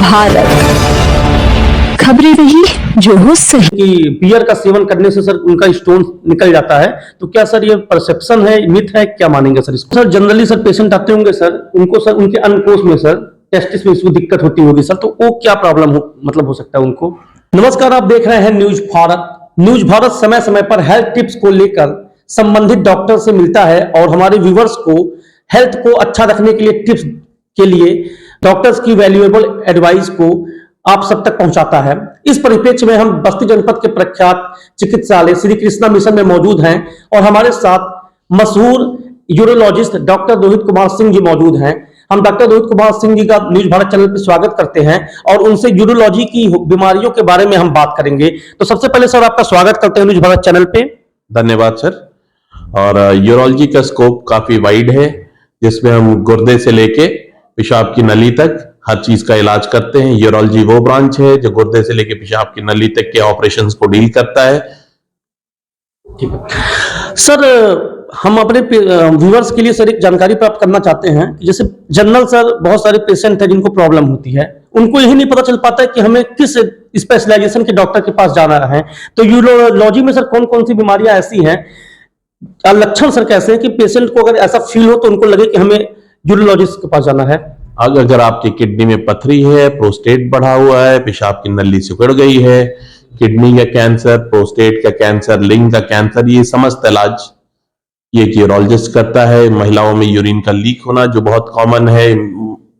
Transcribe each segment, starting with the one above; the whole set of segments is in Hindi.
भारत, खबरें वही जो हो सही। कि बियर का सेवन करने से सर उनका स्टोन निकल जाता है, तो क्या सर ये परसेप्शन है, मिथ है, क्या मानेंगे सर इसको? सर जनरली सर पेशेंट आते होंगे सर, उनको सर उनके अंडकोश में सर टेस्टिस में इसको दिक्कत होती होगी सर, तो वो क्या प्रॉब्लम हो सकता है उनको? नमस्कार, आप देख रहे हैं न्यूज भारत। न्यूज भारत समय समय पर हेल्थ टिप्स को लेकर संबंधित डॉक्टर से मिलता है और हमारे व्यूवर्स को हेल्थ को अच्छा रखने के लिए टिप्स के लिए डॉक्टर्स की वैल्यूएबल एडवाइस को आप सब तक पहुंचाता है। इस परिप्रेक्ष्य में हम बस्ती जनपद के प्रख्यात चिकित्सालय श्री कृष्णा मिशन में मौजूद हैं और हमारे साथ मशहूर यूरोलॉजिस्ट डॉक्टर रोहित कुमार सिंह जी मौजूद हैं। हम डॉक्टर रोहित कुमार सिंह जी का न्यूज भारत चैनल पर स्वागत करते हैं और उनसे यूरोलॉजी की बीमारियों के बारे में हम बात करेंगे। तो सबसे पहले सर आपका स्वागत करते हैं न्यूज भारत चैनल पे। धन्यवाद सर। और यूरोलॉजी का स्कोप काफी वाइड है, जिसमें हम गुर्दे से लेके पेशाब की नली तक हर चीज का इलाज करते हैं। यूरोलॉजी वो ब्रांच है जो गुर्दे से लेके पेशाब की नली तक के ऑपरेशंस को डील करता है। ठीक है सर, हम अपने व्यूअर्स के लिए सर एक जानकारी प्राप्त करना चाहते हैं कि जैसे जनरल सर बहुत सारे पेशेंट हैं जिनको प्रॉब्लम होती है, उनको यही नहीं पता चल पाता है कि हमें किस स्पेशलाइजेशन के डॉक्टर के पास जाना है। तो यूरोलॉजी में सर कौन कौन सी बीमारियां ऐसी हैं, लक्षण सर कैसे हैं कि पेशेंट को अगर ऐसा फील हो तो उनको लगे कि हमें यूरोलॉजिस्ट के पास जाना है? अगर आपकी किडनी में पथरी है, प्रोस्टेट बढ़ा हुआ है, पेशाब की नली सिकुड़ गई है, किडनी का कैंसर, प्रोस्टेट का कैंसर, लिंग का कैंसर, ये समस्त इलाज ये यूरोलॉजिस्ट करता है। महिलाओं में यूरिन का लीक होना जो बहुत कॉमन है,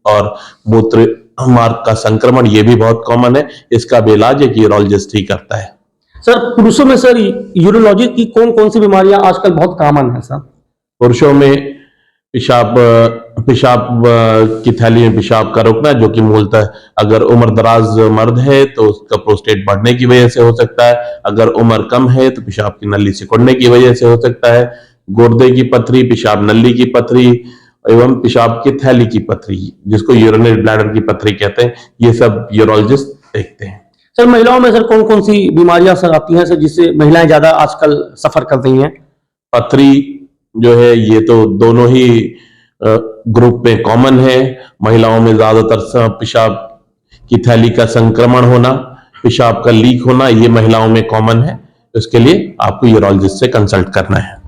और मूत्र मार्ग का संक्रमण ये भी बहुत कॉमन है, इसका भी इलाज एक यूरोलॉजिस्ट ही करता है। सर पुरुषों में सर यूरोलॉजी की कौन कौन सी बीमारियां आजकल बहुत कॉमन है सर? पुरुषों में पेशाब की थैली में पेशाब का रुकना, जो कि मूलतः अगर उम्र दराज मर्द है तो उसका प्रोस्टेट बढ़ने की वजह से हो सकता है, अगर उम्र कम है तो पेशाब की नली सिकुड़ने की वजह से हो सकता है। गुर्दे की पथरी, पेशाब नली की पथरी एवं पेशाब की थैली की पथरी, जिसको यूरिनरी ब्लैडर की पथरी कहते हैं, ये सब यूरोलॉजिस्ट देखते हैं। सर महिलाओं में सर कौन कौन सी बीमारियां सर आती हैं सर, जिससे महिलाएं ज्यादा आजकल सफर कर रही हैं? पथरी जो है ये तो दोनों ही ग्रुप में कॉमन है। महिलाओं में ज्यादातर पेशाब की थैली का संक्रमण होना, पेशाब का लीक होना, ये महिलाओं में कॉमन है। इसके लिए आपको यूरोलॉजिस्ट से कंसल्ट करना है।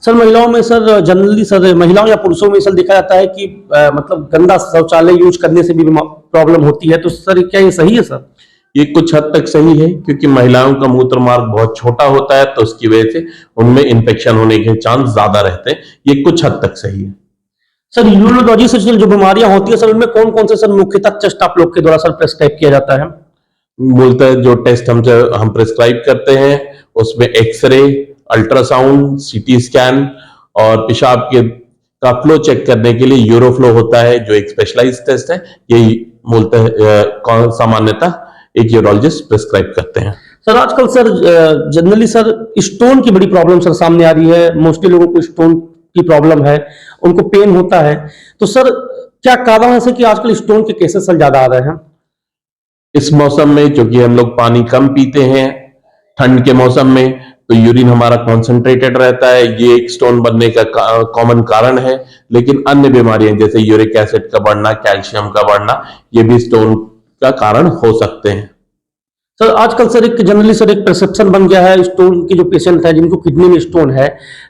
सर महिलाओं में सर जनरली सर महिलाओं या पुरुषों में सर देखा जाता है कि मतलब गंदा शौचालय यूज करने से भी प्रॉब्लम होती है, तो सर क्या ये सही है सर? ये कुछ हद तक सही है, क्योंकि महिलाओं का मूत्र मार्ग बहुत छोटा होता है, तो उसकी वजह से उनमें इंफेक्शन होने के चांस ज्यादा रहते हैं। ये कुछ हद तक सही है। सर यूरोलॉजी से जो बीमारियां होती है सर, उनमें कौन कौन से सर मुख्यतः टेस्ट आप लोग के द्वारा सर प्रेस्क्राइब किया जाता है? मूलतः जो टेस्ट हम प्रेस्क्राइब करते हैं उसमें एक्सरे, अल्ट्रासाउंड, सीटी स्कैन और पेशाब का फ्लो चेक करने के लिए यूरोफ्लो होता है, जो एक स्पेशलाइज्ड टेस्ट है। यही मूलतः सामान्यतः एक यूरोलॉजिस्ट प्रेस्क्राइब करते हैं। सर आजकल सर जनरली सर स्टोन की बड़ी प्रॉब्लम सर सामने आ रही है। मोस्टली लोगों को स्टोन की प्रॉब्लम है, उनको पेन होता है, तो सर क्या कारण है कि आजकल स्टोन के केसेस सर ज्यादा आ रहे हैं? इस मौसम में क्योंकि हम लोग पानी कम पीते हैं, ठंड के मौसम में, तो यूरिन हमारा कॉन्सेंट्रेटेड रहता है, ये एक स्टोन बनने का कॉमन कारण है। लेकिन अन्य बीमारियां जैसे यूरिक एसिड का बढ़ना, कैल्शियम का बढ़ना, ये भी स्टोन का कारण हो सकते हैं। सर आजकल सर एक जनरली सर एक परसेप्शन बन गया है स्टोन के जो पेशेंट है जिनको किडनी में स्टोन है,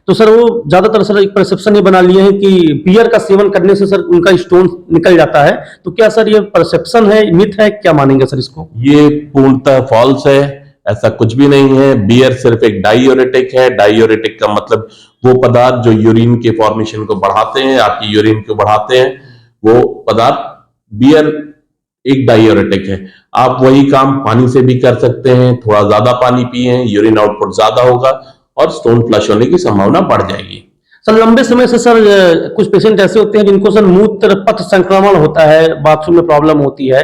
तो सर वो ज्यादातर सर एक परसेप्शन ये बना लिए हैं कि बियर का सेवन करने से सर उनका स्टोन निकल जाता है, तो क्या सर ये परसेप्शन है, मिथ है, क्या मानेंगे सर इसको? ये पूर्णतः फॉल्स है, ऐसा कुछ भी नहीं है। बियर सिर्फ एक डायूरेटिक है। डायूरेटिक का मतलब वो पदार्थ जो यूरिन के फॉर्मेशन को बढ़ाते हैं, आपकी यूरिन को बढ़ाते हैं, वो पदार्थ बियर एक डायूरेटिक है। आप वही काम पानी से भी कर सकते हैं। थोड़ा ज्यादा पानी पिए, यूरिन आउटपुट ज्यादा होगा और स्टोन फ्लश होने की संभावना बढ़ जाएगी। सर लंबे समय से सर कुछ पेशेंट ऐसे होते हैं जिनको सर मूत्र पथ संक्रमण होता है, बाथरूम में प्रॉब्लम होती है,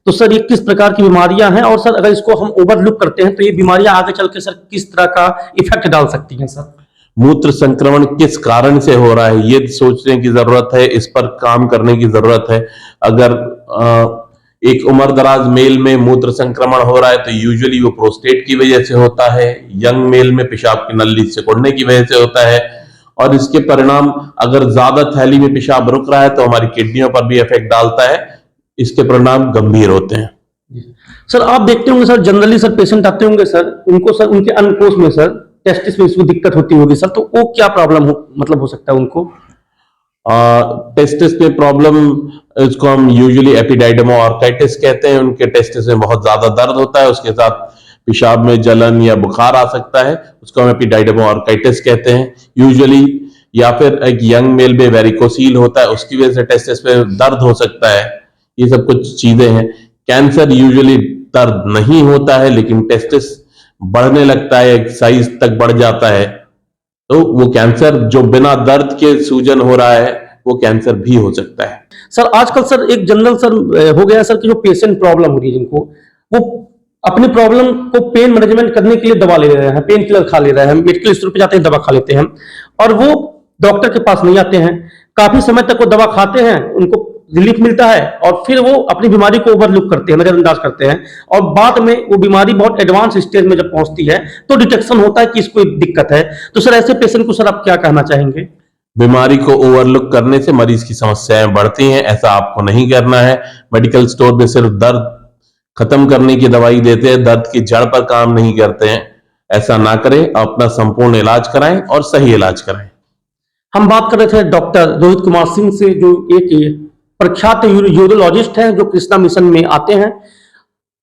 तो सर ये किस प्रकार की बीमारियां हैं और सर अगर इसको हम ओवरलुक करते हैं तो ये बीमारियां आगे चल के सर किस तरह का इफेक्ट डाल सकती हैं सर? मूत्र संक्रमण किस कारण से हो रहा है ये सोचने की जरूरत है, इस पर काम करने की जरूरत है। अगर एक उम्र दराज मेल में मूत्र संक्रमण हो रहा है तो यूजुअली वो प्रोस्टेट की वजह से होता है। यंग मेल में पेशाब की नली सिकुड़ने की वजह से होता है, और इसके परिणाम अगर ज्यादा थैली में पेशाब रुक रहा है तो हमारी किडनियों पर भी इफेक्ट डालता है। इसके परिणाम गंभीर होते हैं। सर आप देखते होंगे सर, जनरली सर पेशेंट आते होंगे सर, उनको सर उनके अंडकोश में सर टेस्टिस में इसको दिक्कत होती होगी सर, तो वो क्या प्रॉब्लम हो सकता है उनको? टेस्टिस में प्रॉब्लम, इसको हम यूजुअली एपिडाइडमो ऑर्काइटिस कहते हैं। उनके टेस्टिस में बहुत ज्यादा दर्द होता है, उसके साथ पेशाब में जलन या बुखार आ सकता है, उसको हम एपिडाइडमो ऑर्काइटिस कहते हैं यूजुअली। या फिर एक यंग मेल में वेरिकोसील होता है, उसकी वजह से टेस्टिस में दर्द हो सकता है। ये सब कुछ चीजें हैं। कैंसर यूजुअली दर्द नहीं होता है, लेकिन टेस्टिस बढ़ने लगता है, एक साइज तक बढ़ जाता है, तो वो कैंसर जो बिना दर्द के सूजन हो रहा है वो कैंसर भी हो सकता है। सर आजकल सर एक जनरल सर हो गया सर कि जो पेशेंट प्रॉब्लम हो रही है जिनको, वो अपनी प्रॉब्लम को पेन मैनेजमेंट करने के लिए दवा ले रहे हैं, पेन किलर खा ले रहे हैं, मेडिकल स्टोर पे जाते हैं दवा खा लेते हैं, और वो डॉक्टर के पास नहीं आते हैं। काफी समय तक वो दवा खाते हैं, उनको रिलीफ मिलता है, और फिर वो अपनी बीमारी को ओवरलुक करते हैं, नजरअंदाज करते हैं, और बाद में वो बीमारी बहुत एडवांस स्टेज में जब पहुंचती है तो डिटेक्शन होता है कि इसको दिक्कत है। तो सर ऐसे पेशेंट को सर आप क्या कहना चाहेंगे? बीमारी को ओवरलुक करने से मरीज की समस्याएं बढ़ती हैं, ऐसा आपको नहीं करना है। मेडिकल स्टोर में सिर्फ दर्द खत्म करने की दवाई देते हैं, दर्द की जड़ पर काम नहीं करते हैं। ऐसा ना करें, अपना संपूर्ण इलाज कराएं और सही इलाज कराएं। हम बात कर रहे थे डॉक्टर रोहित कुमार सिंह से, जो एक प्रख्यात यूरोलॉजिस्ट हैं जो कृष्णा मिशन में आते हैं।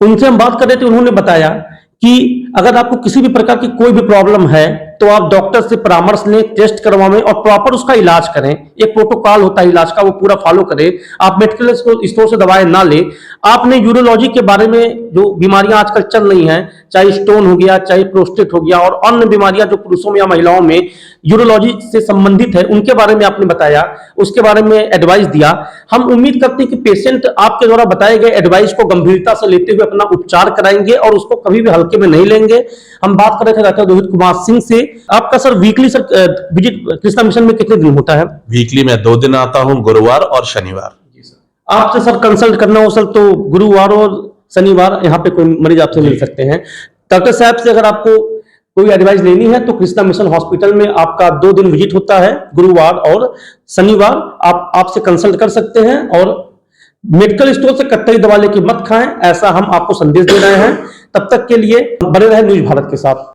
उनसे हम बात कर रहे थे, उन्होंने बताया कि अगर आपको किसी भी प्रकार की कोई भी प्रॉब्लम है तो आप डॉक्टर से परामर्श लें, टेस्ट करवाएं और प्रॉपर उसका इलाज करें। एक प्रोटोकॉल होता है इलाज का, वो पूरा फॉलो करें। आप मेडिकल स्टोर से दवाएं ना लें। आपने यूरोलॉजी के बारे में जो बीमारियां आजकल चल रही हैं, चाहे स्टोन हो गया, चाहे प्रोस्टेट हो गया, और अन्य बीमारियां जो पुरुषों में या महिलाओं में यूरोलॉजी से संबंधित है, उनके बारे में आपने बताया, उसके बारे में एडवाइस दिया। हम उम्मीद करते हैं कि पेशेंट आपके द्वारा बताए गए एडवाइस को गंभीरता से लेते हुए अपना उपचार कराएंगे और उसको कभी भी हल्के में नहीं लेंगे। हम बात कर रहे थे डॉक्टर रोहित कुमार सिंह से। आपका sir weekly sir visit Krishna mission में कितने दिन होता है? वीकली में 2 दिन आता हूं, गुरुवार और शनिवार। आपसे सर कंसल्ट करना हो सर तो गुरुवार और शनिवार यहाँ पे कोई मरीज आपसे मिल सकते हैं। डॉक्टर साहब से अगर आपको कोई एडवाइस लेनी है तो कृष्णा मिशन हॉस्पिटल में आपका 2 दिन विजिट होता है, गुरुवार और शनिवार। आप आपसे कंसल्ट कर सकते हैं, और मेडिकल स्टोर से कतई दवा लेके मत खाएं, ऐसा हम आपको संदेश दे रहे हैं। तब तक के लिए बने रहे न्यूज़ भारत के साथ।